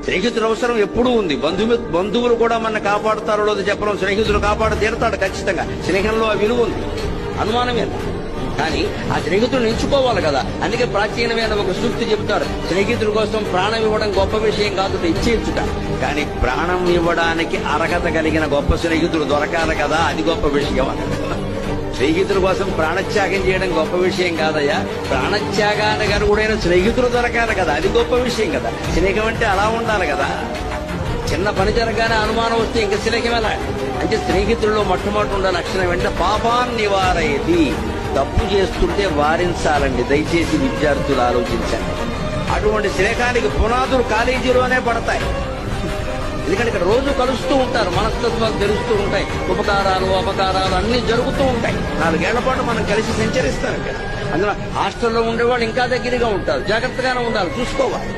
స్నేహితుల అవసరం ఎప్పుడూ ఉంది. బంధువులు కూడా మన కాపాడుతారో లేదో చెప్పడం, స్నేహితులు కాపాడు తీరతాడు ఖచ్చితంగా. స్నేహంలో ఆ విలువ ఉంది, అనుమానమే. కానీ ఆ స్నేహితులను ఎంచుకోవాలి కదా. అందుకే ప్రాచీనమైన ఒక సూక్తి చెప్తారు, స్నేహితుల కోసం ప్రాణం ఇవ్వడం గొప్ప విషయం కాదు, ఇచ్చేచ్చుట. కానీ ప్రాణం ఇవ్వడానికి అర్హత కలిగిన గొప్ప స్నేహితుడు దొరకాలి కదా, అది గొప్ప విషయం. స్నేహితుల కోసం ప్రాణత్యాగం చేయడం గొప్ప విషయం కాదయ్యా, ప్రాణత్యాగానికి అర్హుడైన స్నేహితులు దొరకాలి కదా, అది గొప్ప విషయం కదా. స్నేహం అంటే అలా ఉండాలి కదా. చిన్న పని జరగానే అనుమానం వస్తే ఇంక స్నేహం ఎలా అంటే, స్నేహితుల్లో మొట్టమొదటి ఉండే లక్షణం అంటే పాపాన్ని నివారయతి. తప్పు చేస్తుంటే వారించాలండి, దయచేసి విద్యార్థులు ఆలోచించండి. అటువంటి స్నేహానికి పునాదులు కాలేజీలోనే పడతాయి. ఎందుకంటే ఇక్కడ రోజు కలుస్తూ ఉంటారు, మనస్తత్వాలు తెలుస్తూ ఉంటాయి, ఉపకారాలు అపకారాలు అన్ని జరుగుతూ ఉంటాయి. 4 ఏళ్ల పాటు మనం కలిసి సంచరిస్తారు. అందులో హాస్టల్లో ఉండేవాళ్ళు ఇంకా దగ్గరగా ఉంటారు, జాగ్రత్తగానే ఉండాలి, చూసుకోవాలి.